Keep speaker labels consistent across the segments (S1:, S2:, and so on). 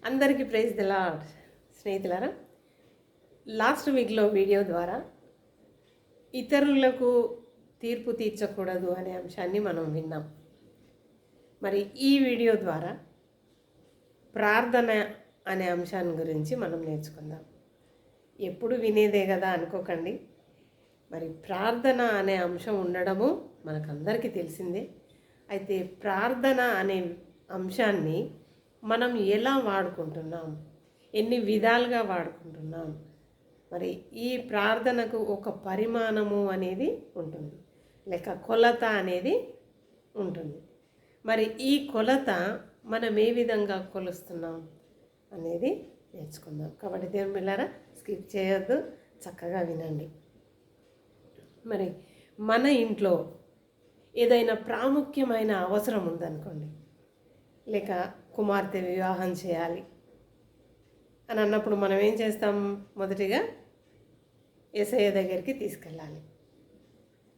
S1: అందరికీ praise the lord. స్నేహితులారా, last వీక్లో వీడియో ద్వారా ఇతరులకు తీర్పు తీర్చకూడదు అనే అంశాన్ని మనం విన్నాం. మరి ఈ వీడియో ద్వారా ప్రార్థన అనే అంశాన్ని గురించి మనం నేర్చుకుందాం. ఎప్పుడు వినేదే కదా అనుకోకండి. మరి ప్రార్థన అనే అంశం ఉండడము మనకందరికీ తెలిసిందే. అయితే ప్రార్థన అనే అంశాన్ని మనం ఎలా వాడుకుంటున్నాం, ఎన్ని విధాలుగా వాడుకుంటున్నాం, మరి ఈ ప్రార్థనకు ఒక పరిమాణము అనేది ఉంటుంది, లేక కొలత అనేది ఉంటుంది. మరి ఈ కొలత మనం ఏ విధంగా కొలుస్తున్నాం అనేది నేర్చుకుందాం. కాబట్టి దేవుని బిడ్డలారా, స్కిప్ చేయొద్దు, చక్కగా వినండి. మరి మన ఇంట్లో ఏదైనా ప్రాముఖ్యమైన అవసరం ఉందనుకోండి, లేక కుమార్తె వివాహం చేయాలి అని అన్నప్పుడు మనం ఏం చేస్తాం? మొదటిగా యేసయ్య దగ్గరికి తీసుకెళ్ళాలి.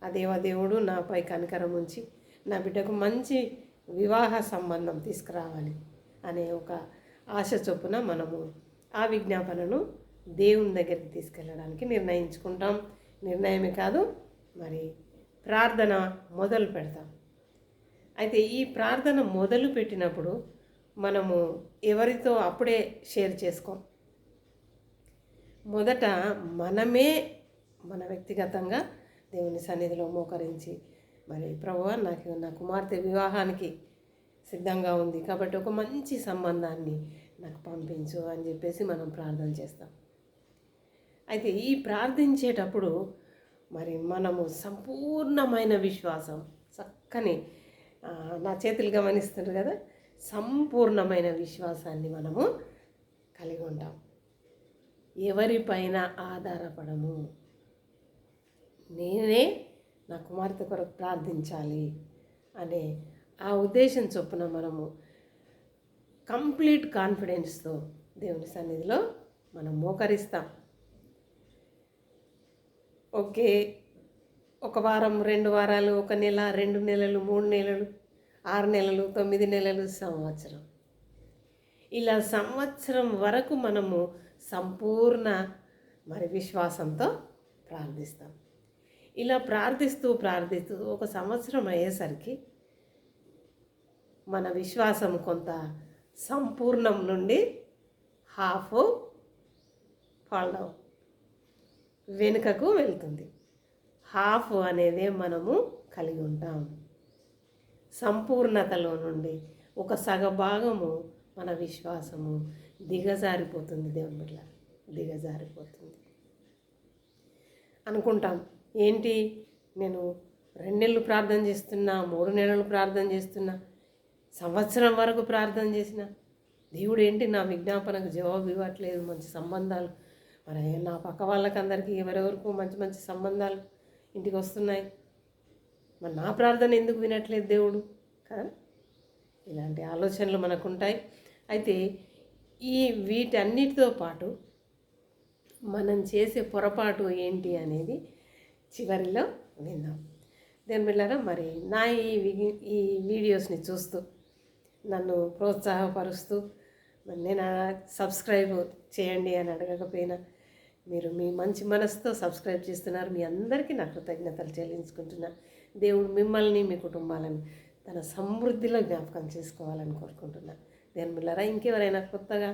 S1: ఆ దేవుడు నాపై కనికరం ఉంచి నా బిడ్డకు మంచి వివాహ సంబంధం తీసుకురావాలి అనే ఒక ఆశ చొప్పున మనము ఆ విజ్ఞాపనను దేవుని దగ్గరికి తీసుకెళ్ళడానికి నిర్ణయించుకుంటాం. నిర్ణయమే కాదు, మరి ప్రార్థన మొదలు పెడతాం. అయితే ఈ ప్రార్థన మొదలు పెట్టినప్పుడు మనము ఎవరితో అప్పుడే షేర్ చేసుకోం. మొదట మనమే మన వ్యక్తిగతంగా దేవుని సన్నిధిలో మోకరించి, మరి ప్రభువా, నాకు నా కుమార్తె వివాహానికి సిద్ధంగా ఉంది కాబట్టి ఒక మంచి సంబంధాన్ని నాకు పంపించు అని చెప్పేసి మనం ప్రార్థన చేస్తాం. అయితే ఈ ప్రార్థించేటప్పుడు మరి మనము సంపూర్ణమైన విశ్వాసం, చక్కని నా చేతులు గమనిస్తున్నారు కదా, సంపూర్ణమైన విశ్వాసాన్ని మనము కలిగి ఉంటాం. ఎవరిపైన ఆధారపడము. నేనే నా కుమార్తె కొరకు ప్రార్థించాలి అనే ఆ ఉద్దేశం చొప్పున మనము కంప్లీట్ కాన్ఫిడెన్స్తో దేవుని సన్నిధిలో మనం మోకరిస్తాం. ఓకే, ఒక వారం, 2 వారాలు, 1 నెల, 2 నెలలు, 3 నెలలు, 6 నెలలు, 9 నెలలు, సంవత్సరం, ఇలా సంవత్సరం వరకు మనము సంపూర్ణ మరి విశ్వాసంతో ప్రార్థిస్తాం. ఇలా ప్రార్థిస్తూ ఒక సంవత్సరం అయ్యేసరికి మన విశ్వాసం కొంత సంపూర్ణం నుండి హాఫ్ ఫాల్ డౌన్, వెనుకకు వెళ్తుంది. హాఫ్ అనేదే మనము కలిగి ఉంటాం. సంపూర్ణతలో నుండి ఒక సగభాగము మన విశ్వాసము దిగజారిపోతుంది. దేవుని బిడ్డ, దిగజారిపోతుంది. అనుకుంటాం, ఏంటి నేను 2 నెలలు ప్రార్థన చేస్తున్నా, 3 నెలలు ప్రార్థన చేస్తున్నా, సంవత్సరం వరకు ప్రార్థన చేసిన దేవుడు ఏంటి నా విజ్ఞాపనకు జవాబు ఇవ్వట్లేదు? మంచి సంబంధాలు, మరి నా పక్క వాళ్ళకందరికీ ఎవరెవరికో మంచి మంచి సంబంధాలు ఇంటికి వస్తున్నాయి, మరి నా ప్రార్థన ఎందుకు వినట్లేదు దేవుడు కదా? ఇలాంటి ఆలోచనలు మనకుంటాయి. అయితే ఈ వీటన్నిటితో పాటు మనం చేసే పొరపాటు ఏంటి అనేది చివరిలో విందాం. దేని బిడ్డలారా, మరి నా ఈ వీడియోస్ని చూస్తూ నన్ను ప్రోత్సాహపరుస్తూ, మరి నేను సబ్స్క్రైబ్ చేయండి అని అడగకపోయినా మీరు మీ మంచి మనసుతో సబ్స్క్రైబ్ చేస్తున్నారు. మీ అందరికీ నా కృతజ్ఞతలు చెల్లించుకుంటున్నా. దేవుడు మిమ్మల్ని, మీ కుటుంబాలను తన సమృద్ధిలో జ్ఞాపకం చేసుకోవాలని కోరుకుంటున్నా. దేని బిడ్డలారా, ఇంకెవరైనా కొత్తగా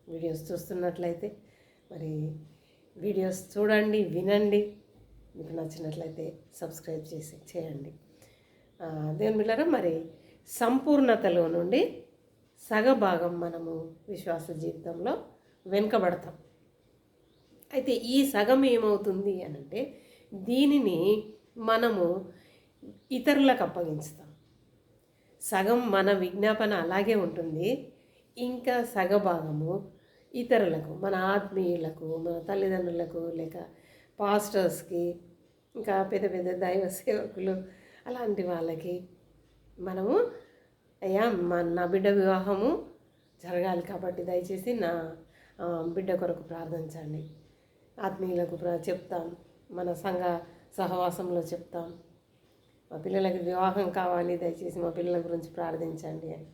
S1: వీడియోస్ చూస్తున్నట్లయితే మరి వీడియోస్ చూడండి, వినండి. మీకు నచ్చినట్లయితే సబ్స్క్రైబ్ చేయండి. దేవుని బిడ్డలారా, మరి సంపూర్ణతలో నుండి సగభాగం మనము విశ్వాస జీవితంలో వెనుకబడతాం. అయితే ఈ సగం ఏమవుతుంది అని అంటే, దీనిని మనము ఇతరులకు అప్పగించుతాం. సగం మన విజ్ఞాపన అలాగే ఉంటుంది, ఇంకా సగభాగము ఇతరులకు, మన ఆత్మీయులకు, మన తల్లిదండ్రులకు, లేక పాస్టర్స్కి, ఇంకా పెద్ద పెద్ద దైవ సేవకులు, అలాంటి వాళ్ళకి మనము, అయ్యా నా బిడ్డ వివాహము జరగాలి కాబట్టి దయచేసి నా బిడ్డ కొరకు ప్రార్థించండి. ఆత్మీయులకు చెప్తాం, మన సంఘ సహవాసంలో చెప్తాం, మా పిల్లలకి వివాహం కావాలి, దయచేసి మా పిల్లల గురించి ప్రార్థించండి అని.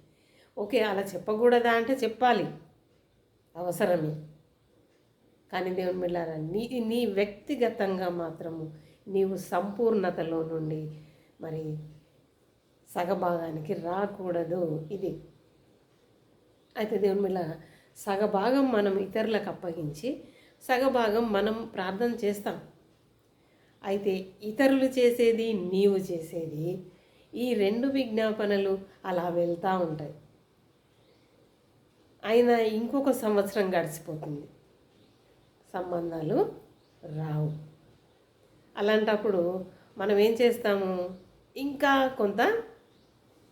S1: ఓకే, అలా చెప్పకూడదా అంటే చెప్పాలి. అవసరమే. కానీ దేవుని బిడ్డలారా, నీ వ్యక్తిగతంగా మాత్రము నీవు సంపూర్ణతలో నుండి మరి సగభాగానికి రాకూడదు. ఇది అయితే దేవుని బిడ్డలారా, సగభాగం మనం ఇతరులకు అప్పగించి సగభాగం మనం ప్రార్థన చేస్తాం. అయితే ఇతరులు చేసేది, నీవు చేసేది, ఈ రెండు విజ్ఞాపనలు అలా వెళ్తూ ఉంటాయి. అయినా ఇంకొక సంవత్సరం గడిచిపోతుంది, సంబంధాలు రావు. అలాంటప్పుడు మనం ఏం చేస్తాము? ఇంకా కొంత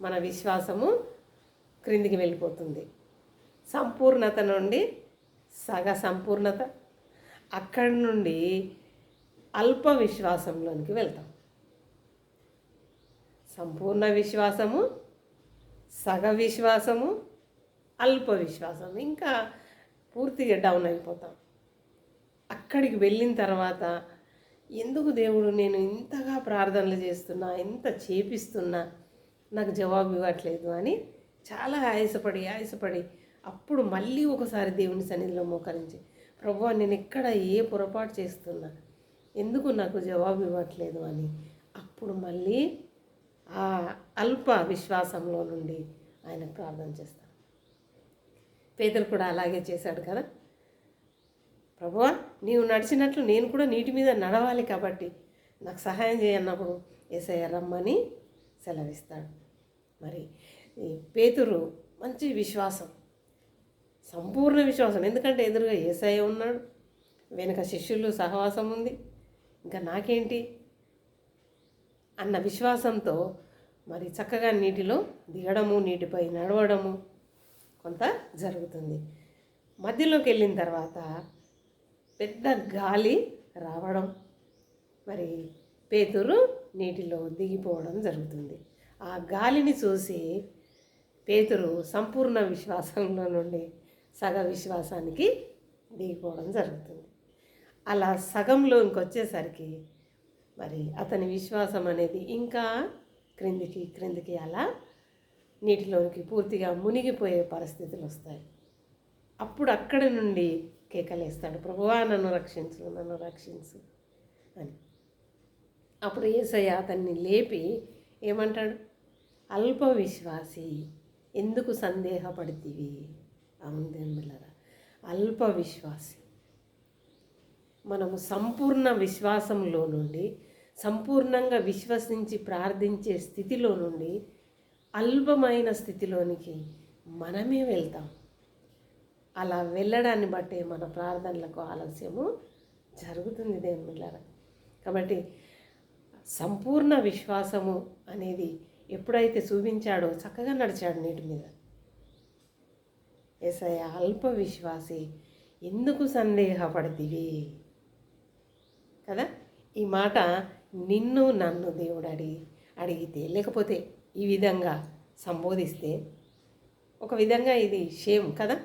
S1: మన విశ్వాసము క్రిందికి వెళ్ళిపోతుంది. సంపూర్ణత నుండి సగ సంపూర్ణత, అక్కడి నుండి అల్ప విశ్వాసంలోనికి వెళ్తాం. సంపూర్ణ విశ్వాసము, సగ విశ్వాసము, అల్ప విశ్వాసం, ఇంకా పూర్తిగా డౌన్ అయిపోతాం. అక్కడికి వెళ్ళిన తర్వాత ఎందుకు దేవుడు నేను ఇంతగా ప్రార్థనలు చేస్తున్నా, ఇంత చేపిస్తున్నా, నాకు జవాబు ఇవ్వట్లేదు అని చాలా ఆయాసపడి అప్పుడు మళ్ళీ ఒకసారి దేవుని సన్నిధిలో మోకరించి, ప్రభువా నేను ఎక్కడ ఏ పొరపాటు చేస్తున్నా, ఎందుకు నాకు జవాబు ఇవ్వట్లేదు అని అప్పుడు మళ్ళీ ఆ అల్ప విశ్వాసంలో నుండి ఆయన ప్రార్థన చేస్తాను. పేతురు కూడా అలాగే చేశాడు కదా. ప్రభువా నీవు నడిచినట్లు నేను కూడా నీటి మీద నడవాలి, కాబట్టి నాకు సహాయం చేయన్నప్పుడు యేసయ్య రమ్మని సెలవిస్తాడు. మరి ఈ పేతురు మంచి విశ్వాసం, సంపూర్ణ విశ్వాసం. ఎందుకంటే ఎదురుగా యేసయ్య ఉన్నాడు, వెనుక శిష్యులు సహవాసం ఉంది, ఇంకా నాకేంటి అన్న విశ్వాసంతో మరి చక్కగా నీటిలో దిగడము, నీటిపై నడవడము కొంత జరుగుతుంది. మధ్యలోకి వెళ్ళిన తర్వాత పెద్ద గాలి రావడం, మరి పేతురు నీటిలో దిగిపోవడం జరుగుతుంది. ఆ గాలిని చూసి పేతురు సంపూర్ణ విశ్వాసంలో నుండి సగ విశ్వాసానికి దిగిపోవడం జరుగుతుంది. అలా సగంలో ఇంకొచ్చేసరికి మరి అతని విశ్వాసం అనేది ఇంకా క్రిందికి అలా నీటిలోనికి పూర్తిగా మునిగిపోయే పరిస్థితులు వస్తాయి. అప్పుడు అక్కడి నుండి కేకలేస్తాడు, ప్రభువా నన్ను రక్షించు అని. అప్పుడు యేసయ్య అతన్ని లేపి ఏమంటాడు? అల్ప విశ్వాసి, ఎందుకు సందేహపడితివి? అవును దేవుళ్ళారా, అల్ప విశ్వాసి. మనము సంపూర్ణ విశ్వాసంలో నుండి, సంపూర్ణంగా విశ్వసించి ప్రార్థించే స్థితిలో నుండి అల్పమైన స్థితిలోనికి మనమే వెళ్తాం. అలా వెళ్ళడాన్ని బట్టే మన ప్రార్థనలకు ఆలస్యము జరుగుతుంది దేవుళ్ళారా. కాబట్టి సంపూర్ణ విశ్వాసము అనేది ఎప్పుడైతే చూపించాడో చక్కగా నడిచాడు నీటి మీద. యేసయ్య అల్ప విశ్వాసి, ఎందుకు సందేహపడితివి కదా. ఈ మాట నిన్ను నన్ను దేవుడు అడిగితే, లేకపోతే ఈ విధంగా సంబోధిస్తే ఒక విధంగా ఇది షేమ్ కదా.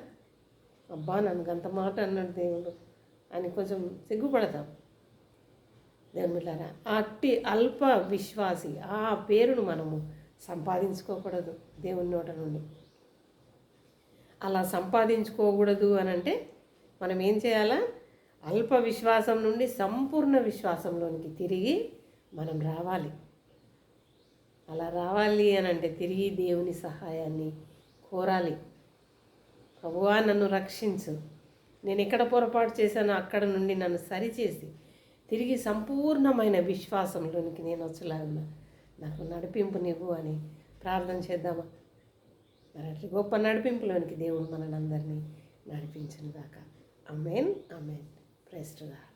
S1: అబ్బా నన్ను అంత మాట అన్నాడు దేవుడు అని కొంచెం సిగ్గుపడతాం. దేవుళ్ళారా, అట్టి అల్ప విశ్వాసి ఆ పేరును మనము సంపాదించుకోకూడదు దేవుని నోట నుండి. అలా సంపాదించుకోకూడదు అని అంటే మనం ఏం చేయాలా? అల్ప విశ్వాసం నుండి సంపూర్ణ విశ్వాసంలోనికి తిరిగి మనం రావాలి. అలా రావాలి అని అంటే తిరిగి దేవుని సహాయాన్ని కోరాలి. ప్రభువా నన్ను రక్షించు, నేను ఎక్కడ పొరపాటు చేశానో అక్కడ నుండి నన్ను సరిచేసి తిరిగి సంపూర్ణమైన విశ్వాసంలోనికి నేను వచ్చేలాగా నాకు నడిపింపు నీవు అని ప్రార్థన చేద్దామా? మరి అట్లా గొప్ప నడిపింపులోనికి దేవుడు మనందరినీ నడిపించును గాక. ఆమేన్. Praise to God.